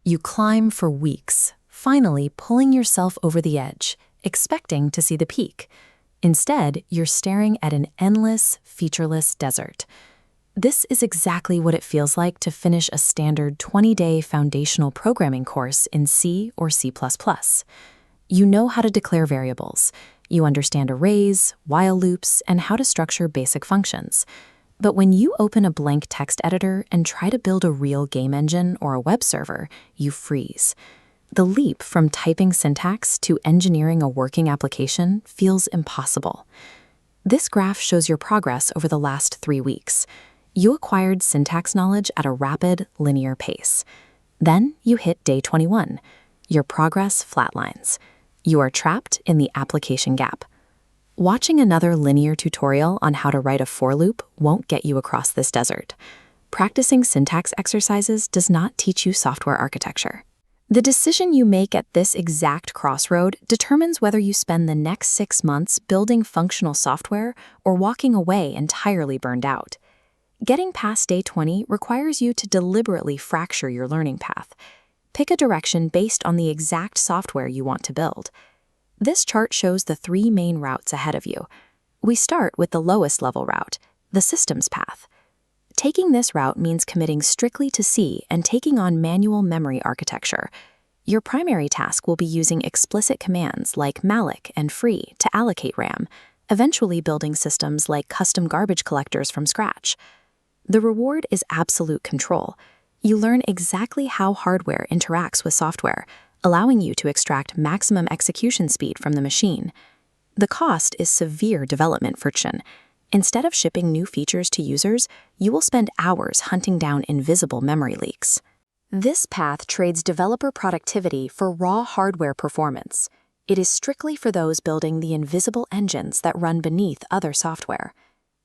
You climb for weeks, finally pulling yourself over the edge, expecting to see the peak. Instead, you're staring at an endless, featureless desert. This is exactly what it feels like to finish a standard 20-day foundational programming course in C or C++. You know how to declare variables. You understand arrays, while loops, and how to structure basic functions. But when you open a blank text editor and try to build a real game engine or a web server, you freeze. The leap from typing syntax to engineering a working application feels impossible. This graph shows your progress over the last 3 weeks. You acquired syntax knowledge at a rapid, linear pace. Then you hit day 21. Your progress flatlines. You are trapped in the application gap. Watching another linear tutorial on how to write a for loop won't get you across this desert. Practicing syntax exercises does not teach you software architecture. The decision you make at this exact crossroad determines whether you spend the next 6 months building functional software or walking away entirely burned out. Getting past day 20 requires you to deliberately fracture your learning path. Pick a direction based on the exact software you want to build. This chart shows the 3 main routes ahead of you. We start with the lowest level route, the systems path. Taking this route means committing strictly to C and taking on manual memory architecture. Your primary task will be using explicit commands like malloc and free to allocate RAM, eventually building systems like custom garbage collectors from scratch. The reward is absolute control. You learn exactly how hardware interacts with software, allowing you to extract maximum execution speed from the machine. The cost is severe development friction. Instead of shipping new features to users, you will spend hours hunting down invisible memory leaks. This path trades developer productivity for raw hardware performance. It is strictly for those building the invisible engines that run beneath other software.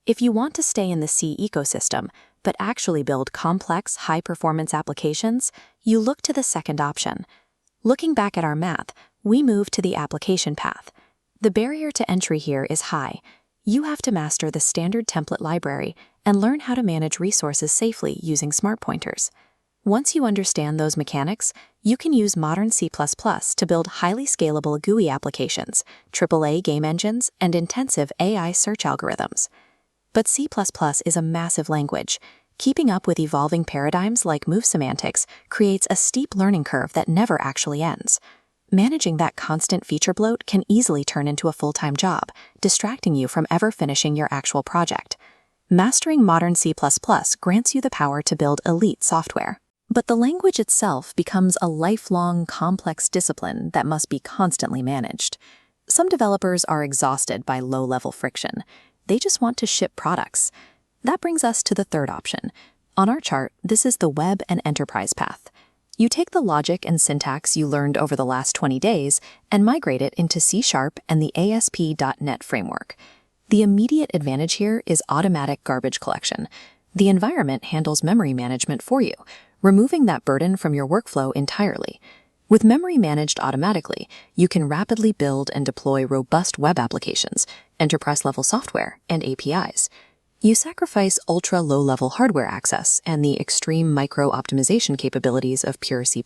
If you want to stay in the C ecosystem, but actually build complex, high-performance applications, you look to the second option. Looking back at our math, we move to the application path. The barrier to entry here is high. You have to master the standard template library and learn how to manage resources safely using smart pointers. Once you understand those mechanics, you can use modern C++ to build highly scalable GUI applications, AAA game engines, and intensive AI search algorithms. But C++ is a massive language. Keeping up with evolving paradigms like move semantics creates a steep learning curve that never actually ends. Managing that constant feature bloat can easily turn into a full-time job, distracting you from ever finishing your actual project. Mastering modern C++ grants you the power to build elite software. But the language itself becomes a lifelong, complex discipline that must be constantly managed. Some developers are exhausted by low-level friction. They just want to ship products. That brings us to the third option. On our chart, this is the web and enterprise path. You take the logic and syntax you learned over the last 20 days and migrate it into C# and the ASP.NET framework. The immediate advantage here is automatic garbage collection. The environment handles memory management for you, removing that burden from your workflow entirely. With memory managed automatically, you can rapidly build and deploy robust web applications, enterprise-level software, and APIs. You sacrifice ultra-low-level hardware access and the extreme micro-optimization capabilities of pure C++.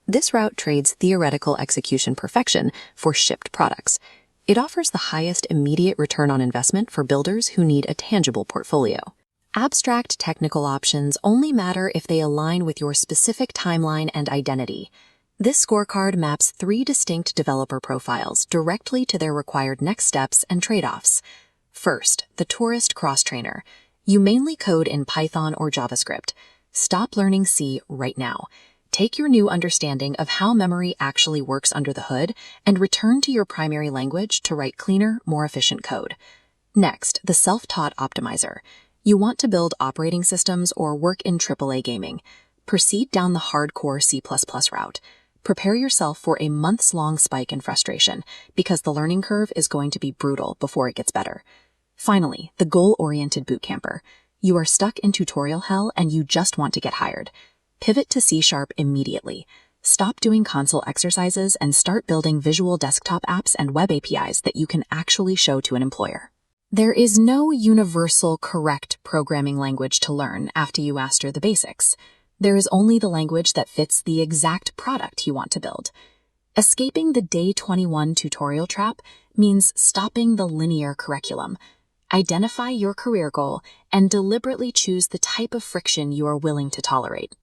This route trades theoretical execution perfection for shipped products. It offers the highest immediate return on investment for builders who need a tangible portfolio. Abstract technical options only matter if they align with your specific timeline and identity. This scorecard maps 3 distinct developer profiles directly to their required next steps and trade-offs. First, the tourist cross-trainer. You mainly code in Python or JavaScript. Stop learning C right now. Take your new understanding of how memory actually works under the hood and return to your primary language to write cleaner, more efficient code. Next, the self-taught optimizer. You want to build operating systems or work in AAA gaming. Proceed down the hardcore C++ route. Prepare yourself for a months-long spike in frustration because the learning curve is going to be brutal before it gets better. Finally, the goal-oriented bootcamper. You are stuck in tutorial hell and you just want to get hired. Pivot to C# immediately. Stop doing console exercises and start building visual desktop apps and web APIs that you can actually show to an employer. There is no universal correct programming language to learn after you master the basics. There is only the language that fits the exact product you want to build. Escaping the Day 21 tutorial trap means stopping the linear curriculum. Identify your career goal and deliberately choose the type of friction you are willing to tolerate.